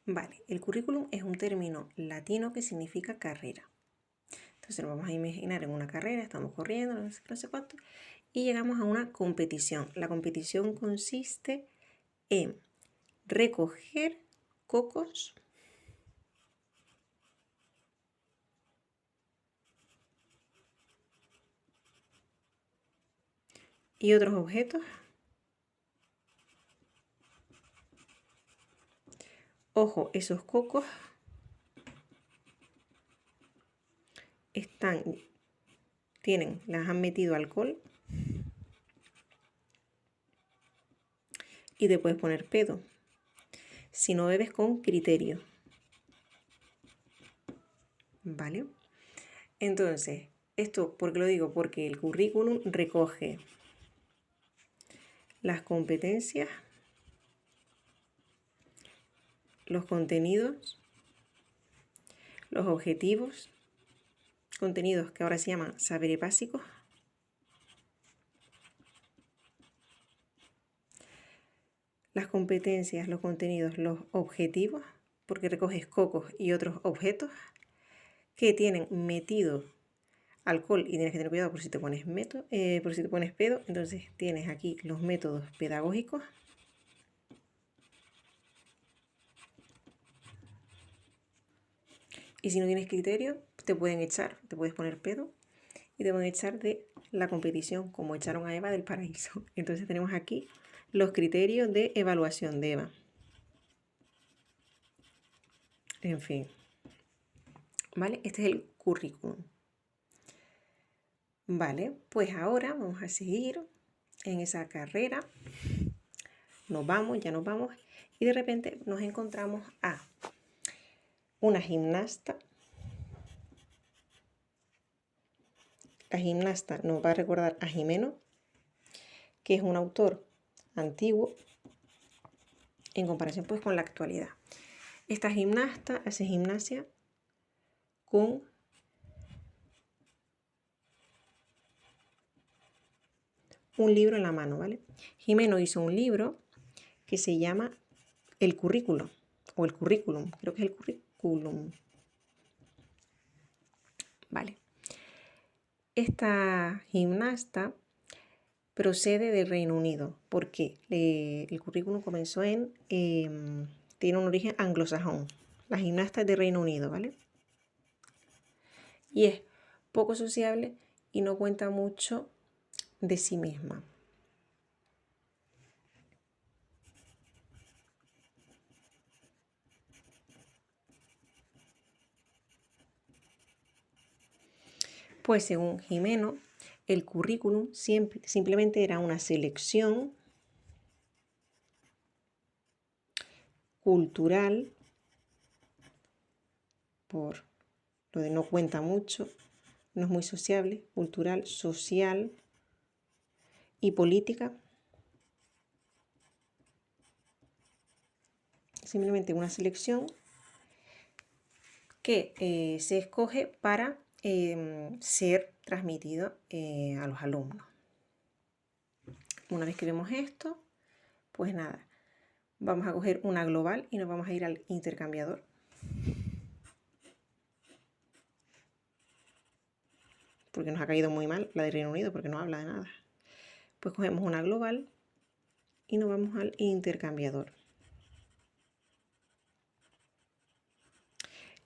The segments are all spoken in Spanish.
Vale, el currículum es un término latino que significa carrera. Entonces nos vamos a imaginar en una carrera, estamos corriendo, no sé cuánto, y llegamos a una competición. La competición consiste en recoger cocos y otros objetos. Ojo, esos cocos les han metido alcohol y te puedes poner pedo si no bebes con criterio. ¿Vale? Entonces, esto, ¿por qué lo digo? Porque el currículum recoge las competencias, los contenidos, los objetivos, contenidos que ahora se llaman saberes básicos, las competencias, los contenidos, los objetivos, porque recoges cocos y otros objetos que tienen metido alcohol y tienes que tener cuidado por si te pones pedo. Entonces tienes aquí los métodos pedagógicos. Y si no tienes criterio, te pueden echar, te puedes poner pedo y te pueden echar de la competición, como echaron a Eva del paraíso. Entonces tenemos aquí los criterios de evaluación de Eva. En fin. ¿Vale? Este es el currículum. Vale, pues ahora vamos a seguir en esa carrera. Ya nos vamos. Y de repente nos encontramos a una gimnasta. La gimnasta nos va a recordar a Gimeno, que es un autor antiguo en comparación pues con la actualidad. Esta gimnasta hace gimnasia con un libro en la mano, ¿vale? Gimeno hizo un libro que se llama El Currículo, o el Currículum, creo que es el Currículum. Vale. Esta gimnasta procede del Reino Unido. ¿Por qué? El currículum comenzó tiene un origen anglosajón. La gimnasta es de Reino Unido, ¿vale? Y es poco sociable y no cuenta mucho de sí misma. Pues según Gimeno, el currículum simplemente era una selección cultural, por lo de no cuenta mucho, no es muy sociable, cultural, social y política. Simplemente una selección que se escoge para ser transmitido a los alumnos. Una vez que vemos esto, pues nada, vamos a coger una global y nos vamos a ir al intercambiador. Porque nos ha caído muy mal la de Reino Unido, porque no habla de nada. Pues cogemos una global y nos vamos al intercambiador.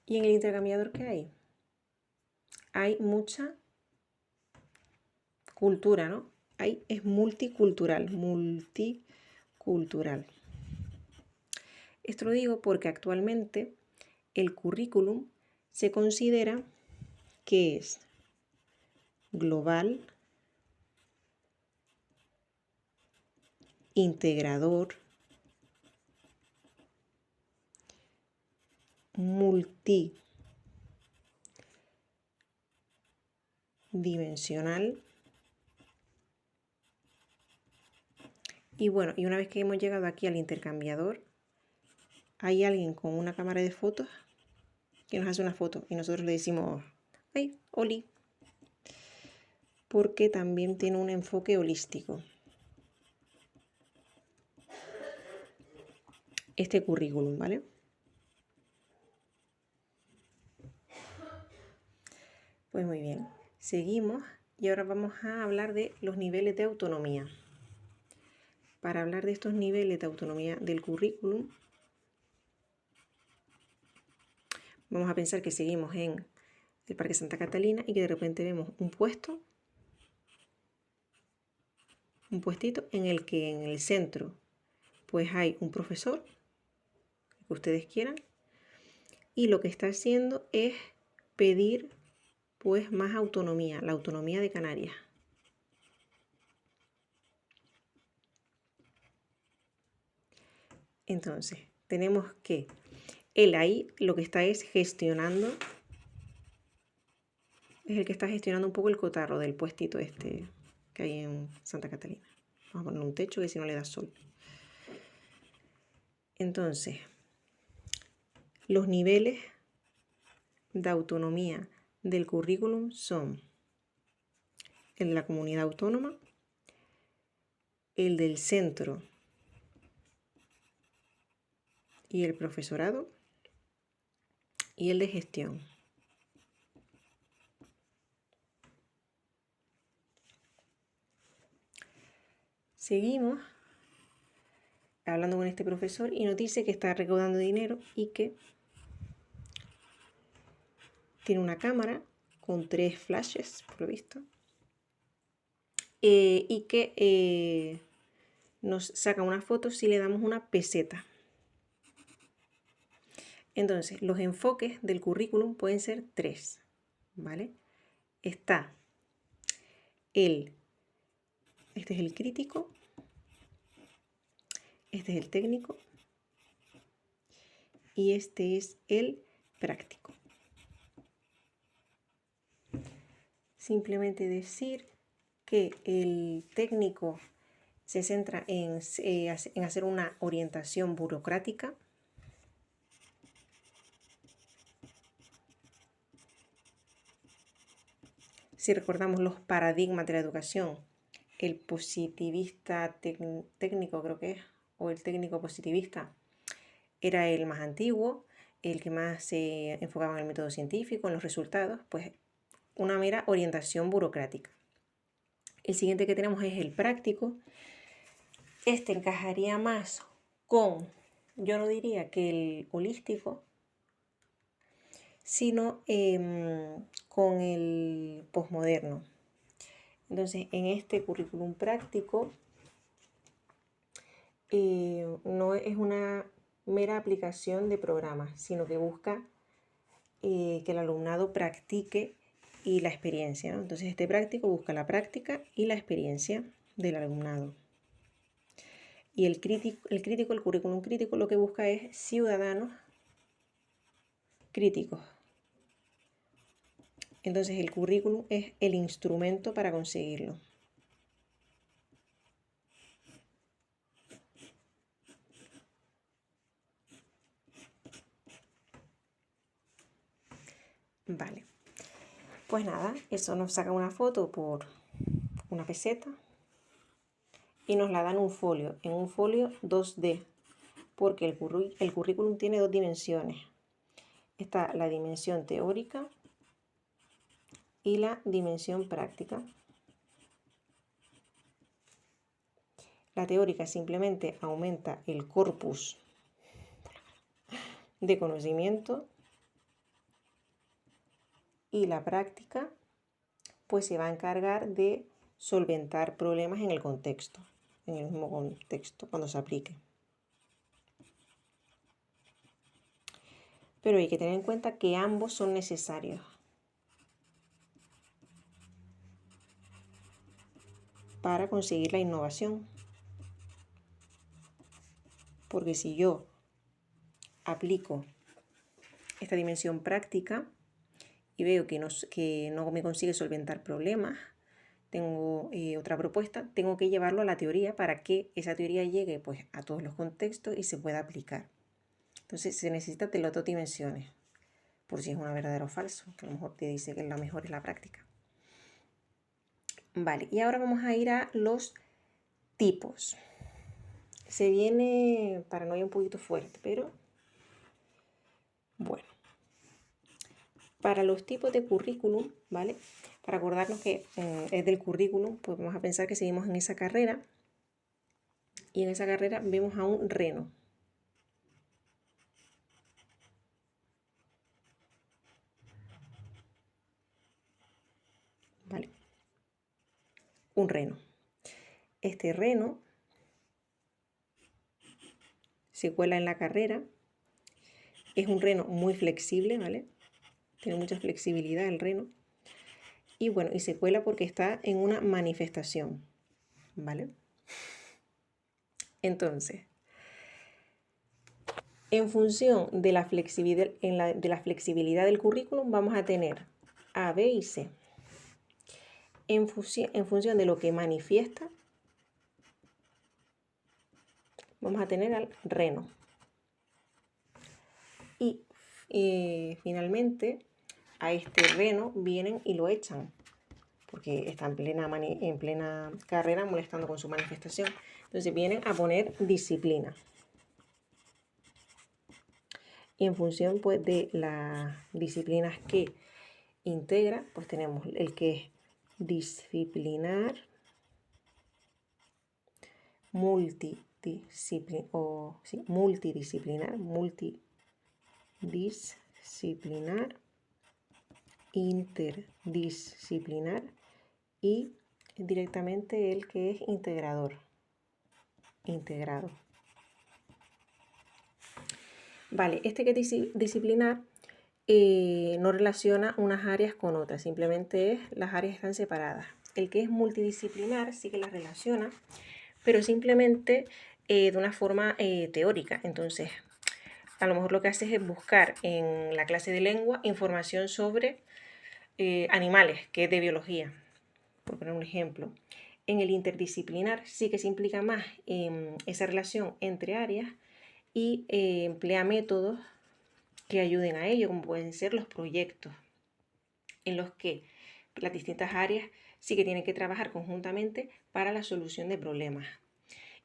¿Y en el intercambiador qué hay? Hay mucha cultura, ¿no? Es multicultural. Esto lo digo porque actualmente el currículum se considera que es global, integrador, multidimensional. Y bueno, y una vez que hemos llegado aquí al intercambiador, hay alguien con una cámara de fotos que nos hace una foto y nosotros le decimos, ¡ay, Oli! Porque también tiene un enfoque holístico este currículum, ¿vale? Pues muy bien, seguimos y ahora vamos a hablar de los niveles de autonomía. Para hablar de estos niveles de autonomía del currículum, vamos a pensar que seguimos en el Parque Santa Catalina y que de repente vemos un puestito en el que en el centro pues hay un profesor, que ustedes quieran, y lo que está haciendo es pedir pues más autonomía, la autonomía de Canarias. Entonces, tenemos que él ahí lo que está es gestionando, es el que está gestionando un poco el cotarro del puestito este que hay en Santa Catalina. Vamos a poner un techo que si no le da sol. Entonces, los niveles de autonomía del currículum son el de la comunidad autónoma, el del centro y el profesorado y el de gestión. Seguimos hablando con este profesor y nos dice que está recaudando dinero y que tiene una cámara con 3 flashes, por lo visto, y que nos saca una foto si le damos una peseta. Entonces, los enfoques del currículum pueden ser 3, ¿vale? Está este es el crítico, este es el técnico y este es el práctico. Simplemente decir que el técnico se centra en hacer una orientación burocrática. Si recordamos los paradigmas de la educación, el positivista técnico creo que es, o el técnico positivista, era el más antiguo, el que más se enfocaba en el método científico, en los resultados, pues una mera orientación burocrática. El siguiente que tenemos es el práctico. Este encajaría más con, yo no diría que el holístico, sino con el posmoderno. Entonces, en este currículum práctico no es una mera aplicación de programas, sino que busca que el alumnado practique y la experiencia, ¿no? Entonces, este práctico busca la práctica y la experiencia del alumnado. Y el currículum crítico, lo que busca es ciudadanos críticos. Entonces, el currículum es el instrumento para conseguirlo. Vale, pues nada, eso nos saca una foto por una peseta y nos la dan en un folio 2D, porque el currículum tiene 2 dimensiones. Está la dimensión teórica y la dimensión práctica. La teórica simplemente aumenta el corpus de conocimiento y la práctica pues se va a encargar de solventar problemas en el contexto, en el mismo contexto cuando se aplique. Pero hay que tener en cuenta que ambos son necesarios. Para conseguir la innovación. Porque si yo aplico esta dimensión práctica y veo que no me consigue solventar problemas, tengo otra propuesta, tengo que llevarlo a la teoría para que esa teoría llegue pues, a todos los contextos y se pueda aplicar. Entonces se necesita de las 2 dimensiones, por si es una verdadera o falso, que a lo mejor te dice que la mejor es la práctica. Vale, y ahora vamos a ir a los tipos. Se viene paranoia un poquito fuerte, pero bueno. Para los tipos de currículum, ¿vale? Para acordarnos que es del currículum, pues vamos a pensar que seguimos en esa carrera y en esa carrera vemos a un reno. ¿Vale? Un reno. Este reno se cuela en la carrera. Es un reno muy flexible, ¿vale? Tiene mucha flexibilidad el reno. Y bueno, y se cuela porque está en una manifestación, ¿vale? Entonces, en función de la flexibilidad del currículum, vamos a tener A, B y C. En función de lo que manifiesta, vamos a tener al reno. Y finalmente, a este reno vienen y lo echan, porque está en plena carrera molestando con su manifestación. Entonces vienen a poner disciplina. Y en función pues, de las disciplinas que integra, pues tenemos el que es disciplinar, multidisciplinar, interdisciplinar y directamente el que es integrado. Vale, este que es disciplinar no relaciona unas áreas con otras, simplemente las áreas están separadas. El que es multidisciplinar sí que las relaciona, pero simplemente de una forma teórica. Entonces, a lo mejor lo que haces es buscar en la clase de lengua información sobre animales, que es de biología, por poner un ejemplo. En el interdisciplinar sí que se implica más esa relación entre áreas y emplea métodos que ayuden a ello, como pueden ser los proyectos, en los que las distintas áreas sí que tienen que trabajar conjuntamente para la solución de problemas.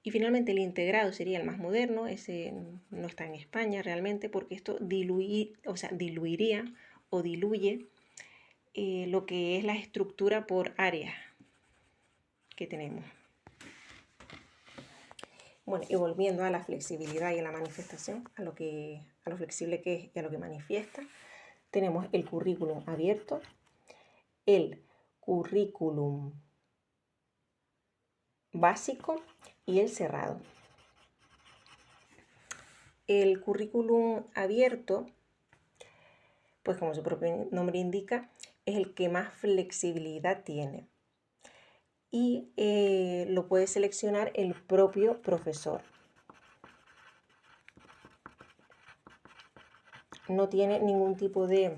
Y finalmente el integrado sería el más moderno, ese no está en España realmente, porque esto diluiría o diluye lo que es la estructura por áreas que tenemos. Bueno, y volviendo a la flexibilidad y a la manifestación, a lo flexible que es y a lo que manifiesta, tenemos el currículum abierto, el currículum básico y el cerrado. El currículum abierto, pues como su propio nombre indica, es el que más flexibilidad tiene y lo puede seleccionar el propio profesor. No tiene ningún tipo de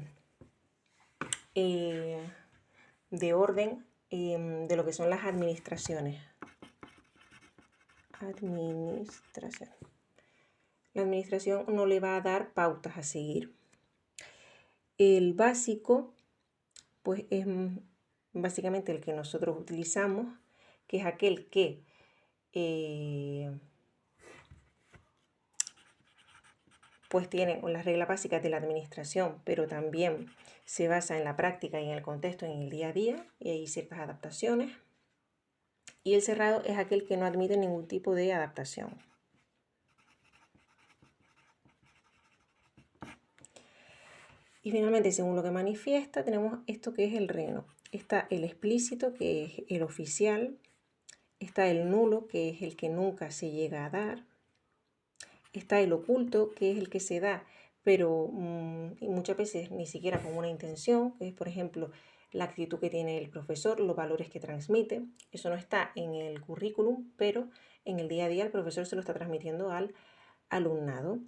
orden de lo que son las administraciones. La administración no le va a dar pautas a seguir. El básico, pues es básicamente el que nosotros utilizamos, que es aquel que pues tiene las reglas básicas de la administración, pero también se basa en la práctica y en el contexto, en el día a día, y hay ciertas adaptaciones. Y el cerrado es aquel que no admite ningún tipo de adaptación. Y finalmente, según lo que manifiesta, tenemos esto que es el reno. Está el explícito, que es el oficial. Está el nulo, que es el que nunca se llega a dar. Está el oculto, que es el que se da, pero muchas veces ni siquiera con una intención, que es, por ejemplo, la actitud que tiene el profesor, los valores que transmite. Eso no está en el currículum, pero en el día a día el profesor se lo está transmitiendo al alumnado.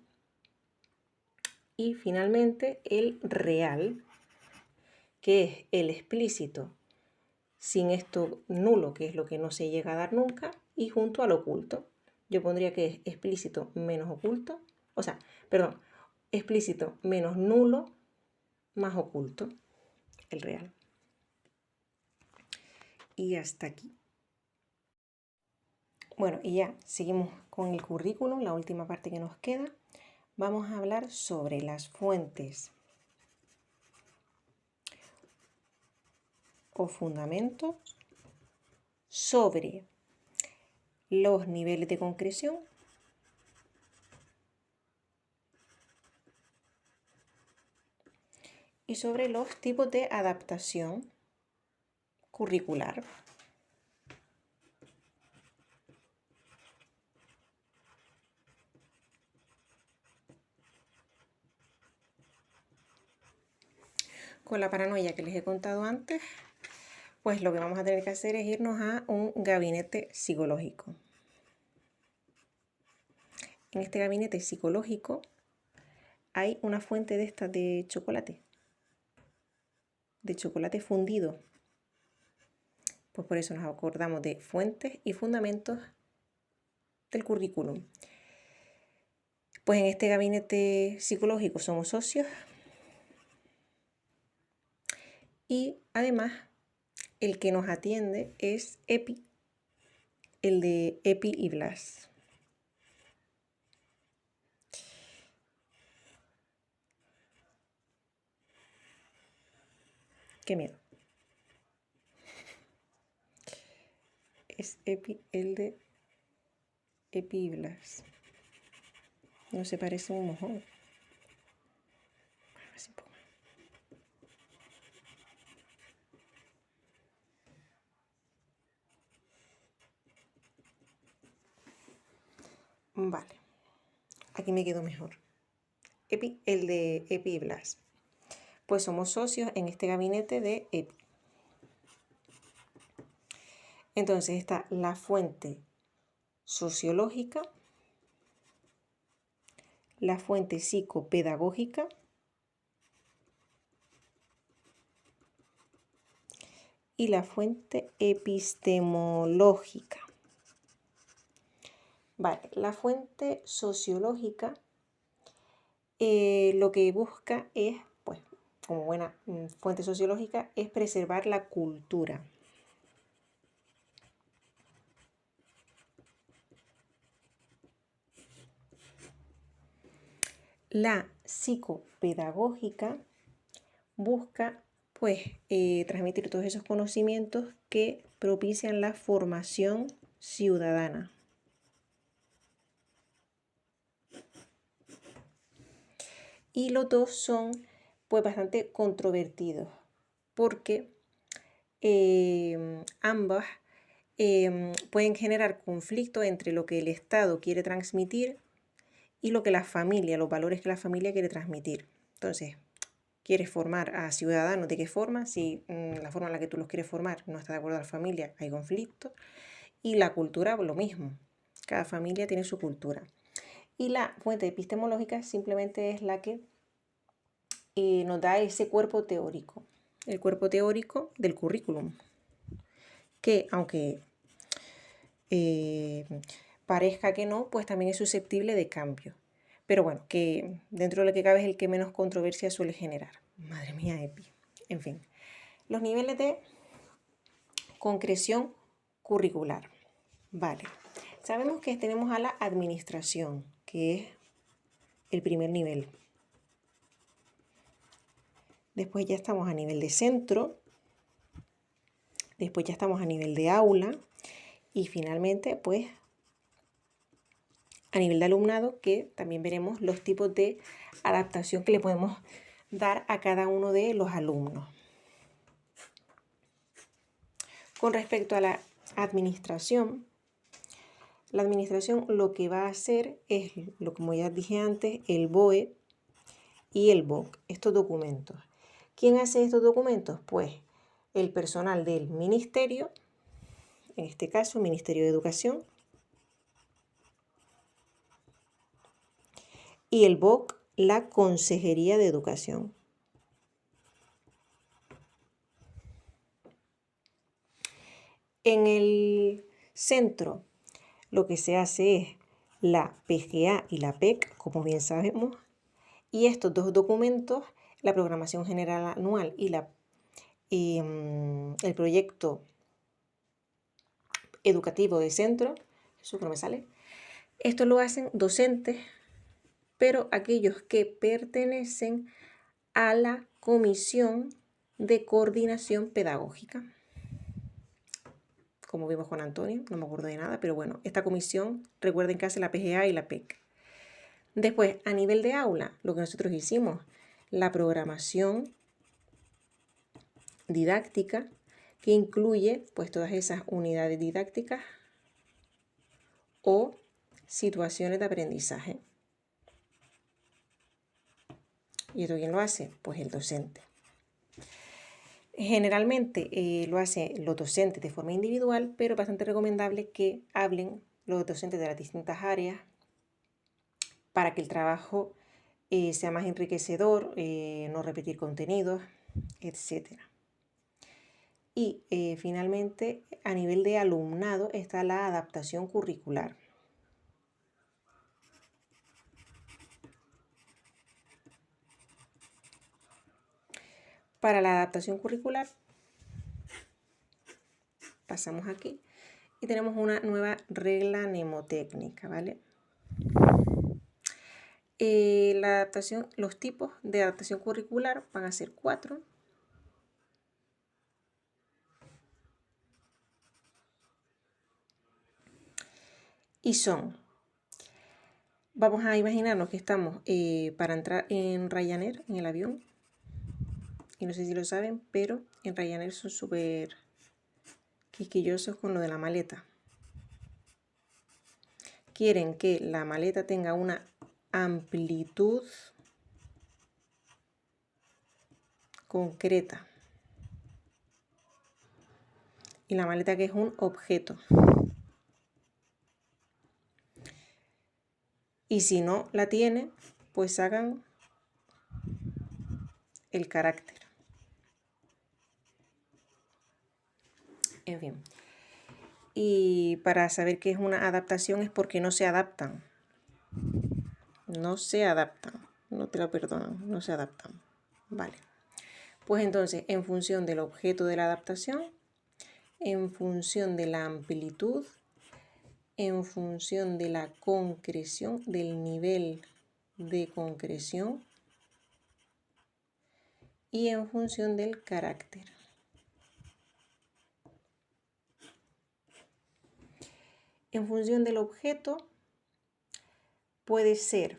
Y finalmente el real, que es el explícito, sin esto nulo, que es lo que no se llega a dar nunca, y junto al oculto. Yo pondría que es explícito menos oculto, explícito menos nulo más oculto, el real. Y hasta aquí. Bueno, y ya seguimos con el currículum, la última parte que nos queda. Vamos a hablar sobre las fuentes o fundamentos sobre los niveles de concreción y sobre los tipos de adaptación curricular. Con la paranoia que les he contado antes, pues lo que vamos a tener que hacer es irnos a un gabinete psicológico. En este gabinete psicológico hay una fuente de estas de chocolate fundido. Pues por eso nos acordamos de fuentes y fundamentos del currículum. Pues en este gabinete psicológico somos socios y además el que nos atiende es EPI, el de EPI y Blas. Qué miedo. Es EPI, el de EPI y Blas. No se parece a un mojón. Así un poco. Vale. Aquí me quedo mejor. EPI, el de EPI y Blas. Pues somos socios en este gabinete de EPI. Entonces está la fuente sociológica, la fuente psicopedagógica y la fuente epistemológica. Vale, la fuente sociológica lo que busca es, pues, como buena fuente sociológica, es preservar la cultura. La psicopedagógica busca, pues, transmitir todos esos conocimientos que propician la formación ciudadana. Y los dos son, pues, bastante controvertidos, porque ambas pueden generar conflicto entre lo que el Estado quiere transmitir y lo que la familia, los valores que la familia quiere transmitir. Entonces, ¿quieres formar a ciudadanos de qué forma? Si la forma en la que tú los quieres formar no está de acuerdo a la familia, hay conflicto. Y la cultura, lo mismo. Cada familia tiene su cultura. Y la fuente epistemológica simplemente es la que nos da ese cuerpo teórico, el cuerpo teórico del currículum, que aunque parezca que no, pues también es susceptible de cambio. Pero bueno, que dentro de lo que cabe es el que menos controversia suele generar. Madre mía, EPI. En fin, los niveles de concreción curricular. Vale, sabemos que tenemos a la administración, que es el primer nivel. Después ya estamos a nivel de centro. Después ya estamos a nivel de aula. Y finalmente, pues, a nivel de alumnado, que también veremos los tipos de adaptación que le podemos dar a cada uno de los alumnos. Con respecto a la administración lo que va a hacer es, como ya dije antes, el BOE y el BOC, estos documentos. ¿Quién hace estos documentos? Pues el personal del ministerio, en este caso, Ministerio de Educación, y el BOC, la Consejería de Educación. En el centro lo que se hace es la PGA y la PEC, como bien sabemos, y estos dos documentos, la Programación General Anual y el Proyecto Educativo de Centro, eso no me sale, esto lo hacen docentes, pero aquellos que pertenecen a la Comisión de coordinación pedagógica. Como vimos con Antonio, no me acuerdo de nada, pero bueno, esta comisión, recuerden que hace la PGA y la PEC. Después, a nivel de aula, lo que nosotros hicimos, la programación didáctica, que incluye pues todas esas unidades didácticas o situaciones de aprendizaje. ¿Y esto quién lo hace? Pues el docente. Generalmente lo hacen los docentes de forma individual, pero es bastante recomendable que hablen los docentes de las distintas áreas para que el trabajo sea más enriquecedor, no repetir contenidos, etc. Y finalmente, a nivel de alumnado está la adaptación curricular. Para la adaptación curricular, pasamos aquí y tenemos una nueva regla mnemotécnica, ¿vale? La adaptación, los tipos de adaptación curricular van a ser 4. Y son, vamos a imaginarnos que estamos para entrar en Ryanair, en el avión. Y no sé si lo saben, pero en Ryanair son súper quisquillosos con lo de la maleta. Quieren que la maleta tenga una amplitud concreta. Y la maleta, que es un objeto. Y si no la tiene, pues hagan el carácter. En fin. Y para saber qué es una adaptación es porque no se adaptan. No se adaptan. No te lo perdonan. No se adaptan. Vale. Pues entonces, en función del objeto de la adaptación, en función de la amplitud, en función de la concreción, del nivel de concreción y en función del carácter. En función del objeto, puede ser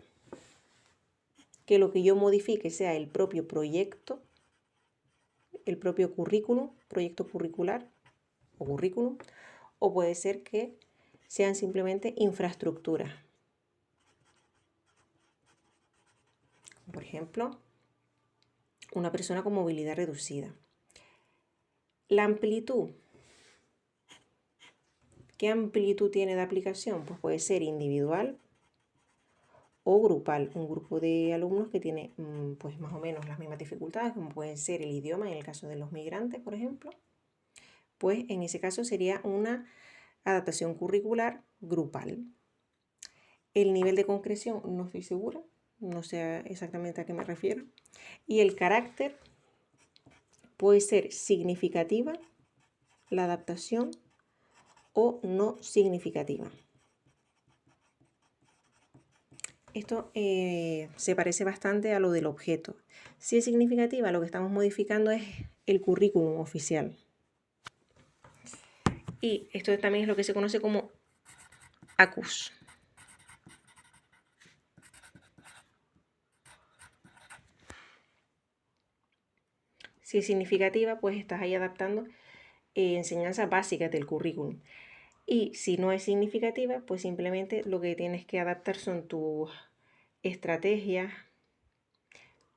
que lo que yo modifique sea el propio proyecto, el propio currículum, proyecto curricular o currículum, o puede ser que sean simplemente infraestructuras. Por ejemplo, una persona con movilidad reducida. La amplitud. ¿Qué amplitud tiene de aplicación? Pues puede ser individual o grupal. Un grupo de alumnos que tiene pues más o menos las mismas dificultades, como puede ser el idioma en el caso de los migrantes, por ejemplo. Pues en ese caso sería una adaptación curricular grupal. El nivel de concreción no estoy segura, no sé exactamente a qué me refiero. Y el carácter puede ser significativa la adaptación o no significativa. Esto se parece bastante a lo del objeto. Si es significativa, lo que estamos modificando es el currículum oficial. Y esto también es lo que se conoce como ACUS. Si es significativa, pues estás ahí adaptando enseñanzas básicas del currículum. Y si no es significativa, pues simplemente lo que tienes que adaptar son tus estrategias,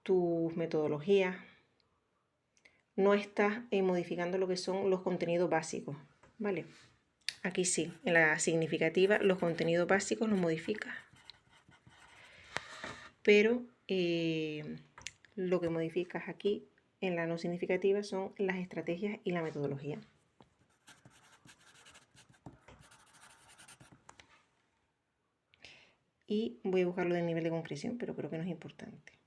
tus metodologías. No estás modificando lo que son los contenidos básicos, ¿vale? Aquí sí, en la significativa los contenidos básicos los modificas. Pero lo que modificas aquí en la no significativa son las estrategias y la metodología. Y voy a buscarlo del nivel de concreción, pero creo que no es importante.